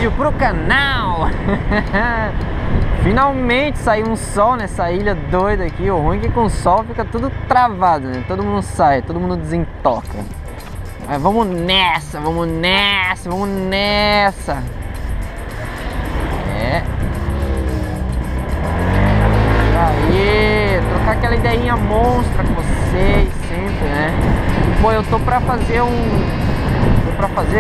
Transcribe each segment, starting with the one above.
vídeo pro canal. Finalmente saiu um sol nessa ilha doida aqui. O ruim é que com o sol fica tudo travado, né? Todo mundo sai, todo mundo desentoca. Mas vamos nessa, vamos nessa, vamos nessa. Aí, trocar aquela ideinha monstra com vocês sempre, né? E, pô, eu tô pra fazer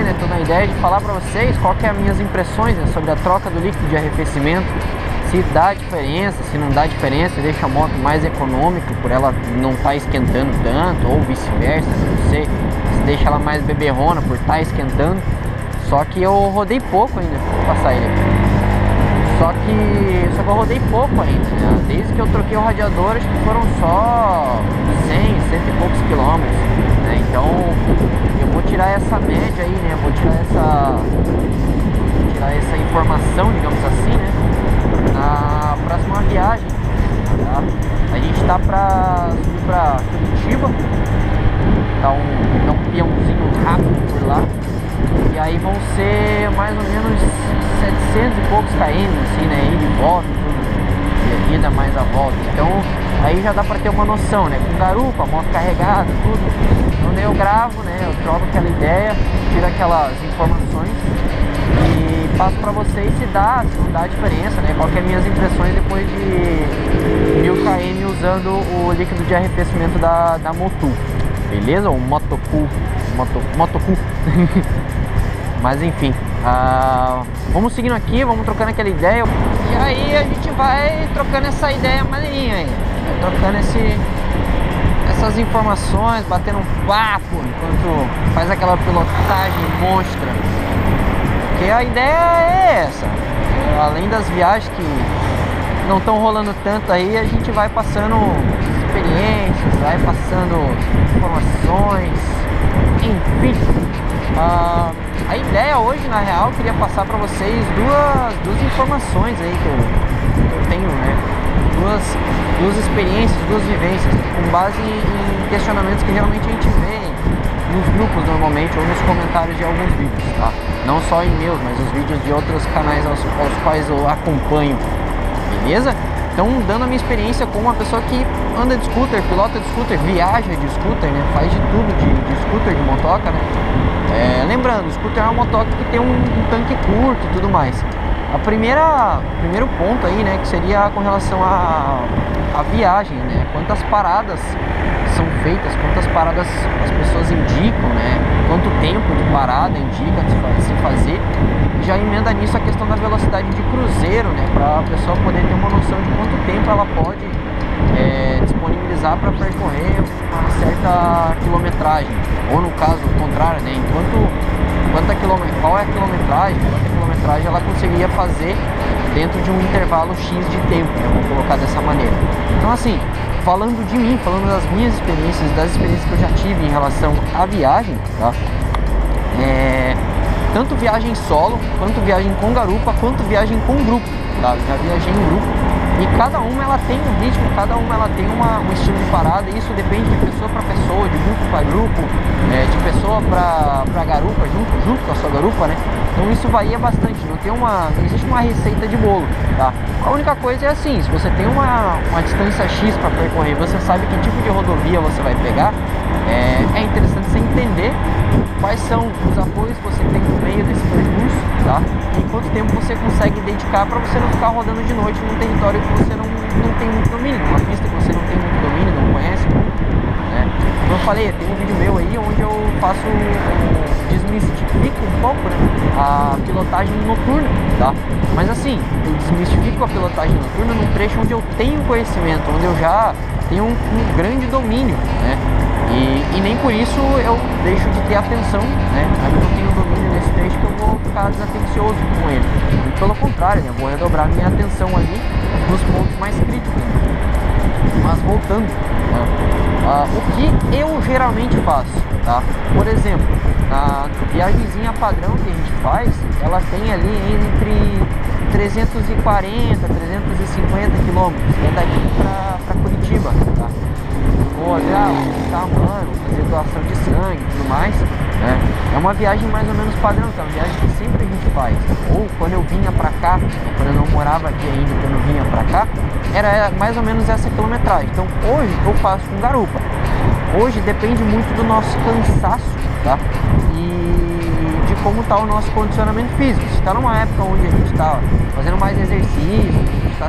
né? Tô na ideia de falar pra vocês qual que é as minhas impressões, né, sobre a troca do líquido de arrefecimento. Se dá diferença, se não dá diferença, deixa a moto mais econômica por ela não estar esquentando tanto, ou vice-versa, não sei, se deixa ela mais beberrona por estar esquentando. Só que eu rodei pouco ainda pra passar ele aqui. Só que eu rodei pouco ainda, né? Desde que eu troquei o radiador, acho que foram só 100 e poucos quilômetros, né? Então eu vou tirar essa média aí, né? Vou tirar essa informação, digamos assim, né? Na próxima viagem, tá? A gente tá pra subir pra Curitiba, dar um peãozinho rápido por lá. E aí vão ser mais ou menos 700 e poucos km, assim, né? Ida e volta, tudo. Ida mais a volta. Então, aí já dá pra ter uma noção, né? Com garupa, moto carregada, tudo. Então, daí eu gravo, né? Eu troco aquela ideia, tiro aquelas informações e passo pra vocês se não dá diferença, né? Qual que é as minhas impressões depois de 1000 km usando o líquido de arrefecimento da Motul. Beleza? O Motocool. Mas enfim, vamos seguindo aqui, vamos trocando aquela ideia. E aí a gente vai trocando essa ideia maneirinha aí. Vai trocando essas informações, batendo um papo enquanto faz aquela pilotagem monstra. Porque a ideia é essa. Além das viagens que não estão rolando tanto aí, a gente vai passando experiências, vai passando informações, enfim. A ideia hoje, na real, eu queria passar para vocês duas informações aí que eu tenho, né? Duas experiências, duas vivências, com base em questionamentos que geralmente a gente vê nos grupos normalmente ou nos comentários de alguns vídeos, tá? Não só em meus, mas os vídeos de outros canais aos quais eu acompanho, beleza? Então, dando a minha experiência com uma pessoa que anda de scooter, pilota de scooter, viaja de scooter, né? Faz de tudo de scooter, de motoca, né? Lembrando, o scooter é uma motoca que tem um tanque curto e tudo mais. Primeiro ponto aí, né, que seria com relação à viagem, né? Quantas paradas são feitas, quantas paradas as pessoas indicam, né? Quanto tempo de parada indica de se fazer. Já emenda nisso a questão da velocidade de cruzeiro, né? Para a pessoa poder ter uma noção de quanto tempo ela pode disponibilizar para percorrer uma certa quilometragem. Ou no caso contrário, né? Qual é a quilometragem, quanta quilometragem ela conseguiria fazer dentro de um intervalo X de tempo, né? Vamos colocar dessa maneira. Então, assim, falando de mim, falando das minhas experiências, das experiências que eu já tive em relação à viagem, tá? Tanto viagem solo, quanto viagem com garupa, quanto viagem com grupo, tá? Já viajei em grupo e cada uma ela tem um ritmo, cada uma ela tem um estilo de parada, e isso depende de pessoa para pessoa, de grupo para grupo, de pessoa para garupa, junto com a sua garupa, né? Então isso varia bastante, não existe uma receita de bolo, tá? A única coisa é assim, se você tem uma distância X para percorrer, você sabe que tipo de rodovia você vai pegar, é interessante você entender quais são os apoios que você tem no meio desse percurso, tá? E quanto tempo você consegue dedicar para você não ficar rodando de noite num território que você não tem muito domínio, uma pista que você não tem muito domínio, não conhece muito, né? Como eu falei, tem um vídeo meu aí onde eu desmistifico um pouco, né, a pilotagem noturna, tá? Mas assim, eu desmistifico a pilotagem noturna num trecho onde eu tenho conhecimento, onde eu já tenho um grande domínio, né? E nem por isso eu deixo de ter atenção, né? Aí eu não tenho domínio nesse trecho que eu vou ficar desatencioso com ele. E pelo contrário, né? Eu vou redobrar minha atenção ali nos pontos mais críticos. Mas voltando, né? O que eu geralmente faço, tá? Por exemplo, a viagemzinha padrão que a gente faz, ela tem ali entre 340, 350 quilômetros, é daqui para Curitiba, tá? ou às vezes, visitar a mano, fazer doação de sangue e tudo mais, né? É uma viagem mais ou menos padrão, que é uma viagem que sempre a gente faz. Ou quando eu vinha pra cá, quando eu não morava aqui ainda, quando eu vinha pra cá, era mais ou menos essa quilometragem. Então hoje eu faço com garupa. Hoje depende muito do nosso cansaço, tá? E de como está o nosso condicionamento físico. Se está numa época onde a gente está fazendo mais exercício, a gente está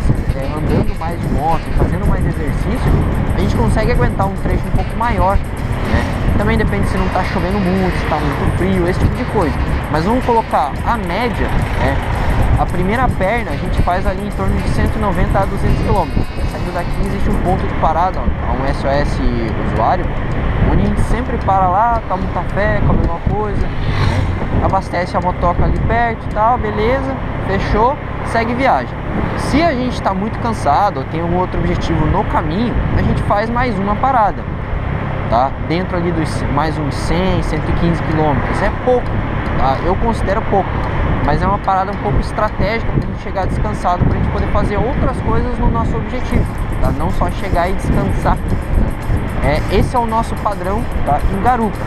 andando mais de moto, fazendo mais exercício, a gente consegue aguentar um trecho um pouco maior, né? Também depende se não está chovendo muito, se está muito frio, esse tipo de coisa. Mas vamos colocar a média, né? A primeira perna a gente faz ali em torno de 190 a 200 km. Saindo daqui existe um ponto de parada, ó, um SOS usuário, onde a gente sempre para lá, toma um café, come alguma coisa, né? Abastece a motoca ali perto e tal, beleza, fechou, segue viagem. Se a gente está muito cansado ou tem algum outro objetivo no caminho, a gente faz mais uma parada, tá? Dentro ali dos mais uns 100, 115 quilômetros. É pouco, tá? Eu considero pouco, mas é uma parada um pouco estratégica para a gente chegar descansado, para a gente poder fazer outras coisas no nosso objetivo, tá? Não só chegar e descansar. Esse é o nosso padrão, tá? Em garupa.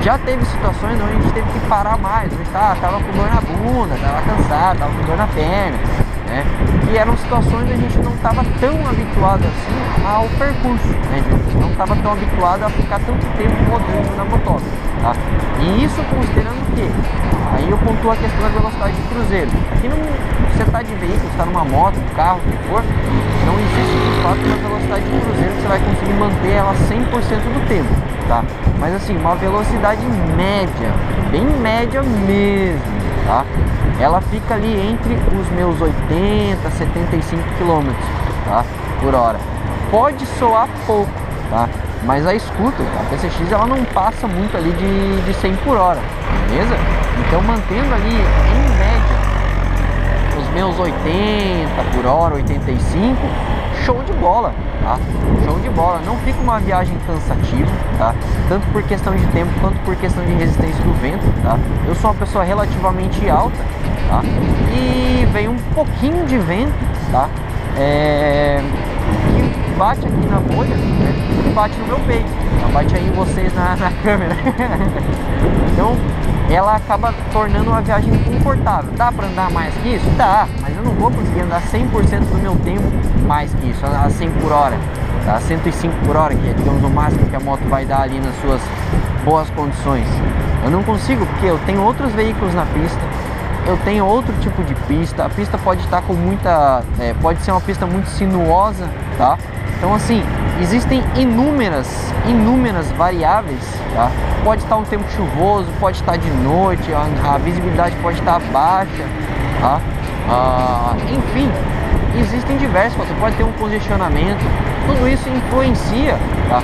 Já teve situações onde a gente teve que parar mais, onde tava com dor na bunda, tava cansado, tava com dor na perna, né? E eram situações onde a gente não estava tão habituado assim ao percurso, né? A gente não estava tão habituado a ficar tanto tempo rodando na motoca, tá? E isso considerando o quê? Aí eu pontuo a questão da velocidade de cruzeiro. Aqui não, você está de veículo, está numa moto, um carro, o que for, não existe de fato uma velocidade de cruzeiro que você vai conseguir manter ela 100% do tempo, tá? Mas assim, uma velocidade média, bem média mesmo, tá? Ela fica ali entre os meus 80, 75 km, tá? Por hora. Pode soar pouco, tá? Mas a scooter, a PCX, ela não passa muito ali de 100 por hora, beleza? Então mantendo ali em média os meus 80 por hora, 85, show de bola, tá? Show de bola, não fica uma viagem cansativa, tá? Tanto por questão de tempo quanto por questão de resistência do vento, tá? Eu sou uma pessoa relativamente alta, tá? E vem um pouquinho de vento, tá? Que bate aqui na bolha, né? E bate no meu peito, tá? Bate aí em vocês na câmera. Então ela acaba tornando uma viagem confortável. Dá para andar mais que isso? Dá, mas eu não vou conseguir andar 100% do meu tempo mais que isso, a 100 por hora, tá? 105 por hora, que é, digamos, o máximo que a moto vai dar ali nas suas boas condições. Eu não consigo, porque eu tenho outros veículos na pista, eu tenho outro tipo de pista, a pista pode estar com muita, pode ser uma pista muito sinuosa, tá? Então assim, existem inúmeras variáveis, tá? Pode estar um tempo chuvoso, pode estar de noite, a visibilidade pode estar baixa, tá? Enfim, existem diversos, você pode ter um congestionamento, tudo isso influencia, tá?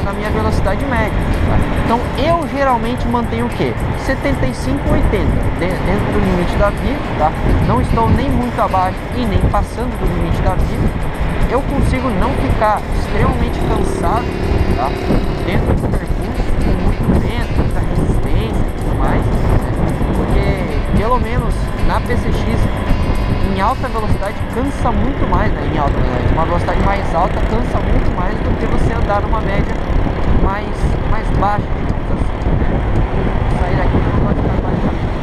Na minha velocidade média, tá? Então eu geralmente mantenho o que? 75, 80 dentro do limite da via, tá? Não estou nem muito abaixo e nem passando do limite da via. Eu consigo não ficar extremamente cansado, tá? Dentro do percurso, com muito vento, muita resistência e tudo mais, né? Porque pelo menos na PCX em alta velocidade cansa muito mais, né? Em alta velocidade, uma velocidade mais alta cansa muito mais do que você andar numa média mais baixa, digamos assim, né? Vou sair daqui para não pode ficar mais rápido.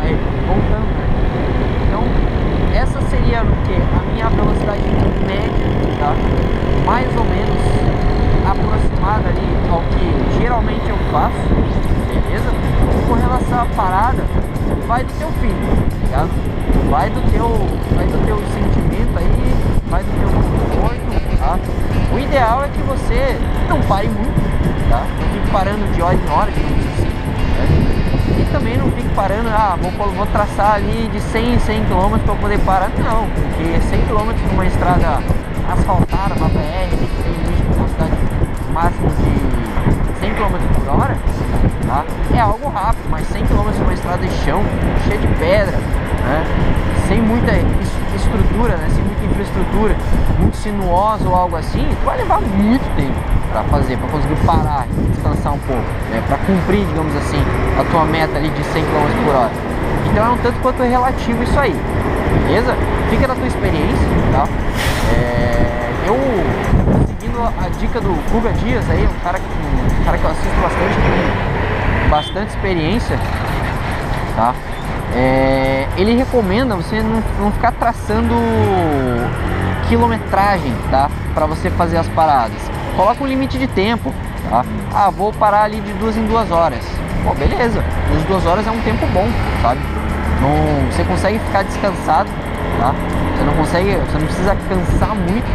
Aí, voltando, né? Então, essa seria o que? A minha velocidade média, tá? Mais ou menos aproximada ali ao que geralmente eu faço, beleza? Com relação à parada, vai do teu filho, tá? Vai do teu sentimento aí, vai do teu conforto, tá? O ideal é que você não pare muito, tá? Não fique parando de hora em hora, digamos assim, né? E também não fique parando, vou traçar ali de 100 em 100 km para poder parar, não, porque 100 km numa estrada asfaltada, uma BR, tem que ter limite de velocidade máximo de 100 km por hora, tá? É algo rápido, mas 100 km numa estrada de chão, cheia de pedra, né? Sem muita estrutura, né? Sem muita infraestrutura, muito sinuosa ou algo assim, tu vai levar muito tempo para fazer, para conseguir parar e descansar um pouco, né? Para cumprir, digamos assim, a tua meta ali de 100 km por hora. Então é um tanto quanto relativo isso aí. beleza? Fica na tua experiência, tá? Eu seguindo a dica do Guga Dias aí, um cara que eu assisto bastante, com bastante experiência, tá? Ele recomenda você não ficar traçando quilometragem, tá? Para você fazer as paradas. Coloca um limite de tempo, tá? Ah, vou parar ali de 2 em 2 horas. Pô, beleza. 2 horas é um tempo bom, sabe? Você consegue ficar descansado, tá? Você não precisa cansar muito,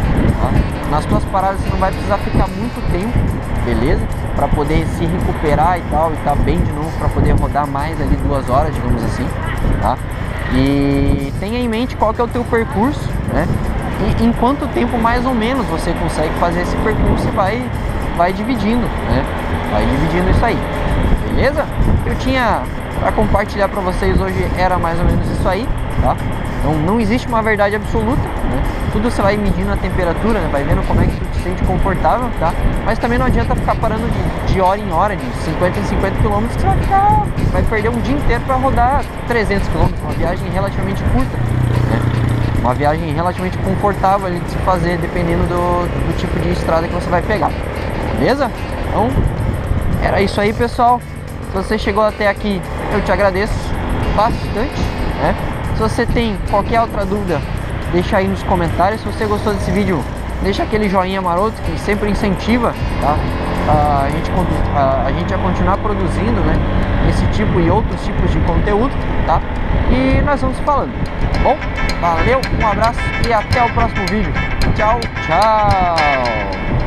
tá? Nas tuas paradas você não vai precisar ficar muito tempo, beleza? Para poder se recuperar e tal, e tá bem de novo, para poder rodar mais ali 2 horas, digamos assim, tá? E tenha em mente qual que é o teu percurso, né? E em quanto tempo mais ou menos você consegue fazer esse percurso e vai dividindo, né? Vai dividindo isso aí, beleza? Eu tinha para compartilhar para vocês hoje, era mais ou menos isso aí, tá? Então não existe uma verdade absoluta, né? Tudo você vai medindo a temperatura, né? Vai vendo como é que tu te sente confortável, tá? Mas também não adianta ficar parando de hora em hora, de 50 em 50 km, que você vai perder um dia inteiro para rodar 300 km, uma viagem relativamente curta, né? Uma viagem relativamente confortável ali de se fazer, dependendo do tipo de estrada que você vai pegar, beleza? Então, era isso aí, pessoal. Se você chegou até aqui, eu te agradeço bastante, né? Se você tem qualquer outra dúvida, deixa aí nos comentários. Se você gostou desse vídeo, deixa aquele joinha maroto que sempre incentiva, tá? A gente a continuar produzindo, né? Esse tipo e outros tipos de conteúdo, tá? E nós vamos falando, tá bom? Valeu, um abraço e até o próximo vídeo. Tchau, tchau!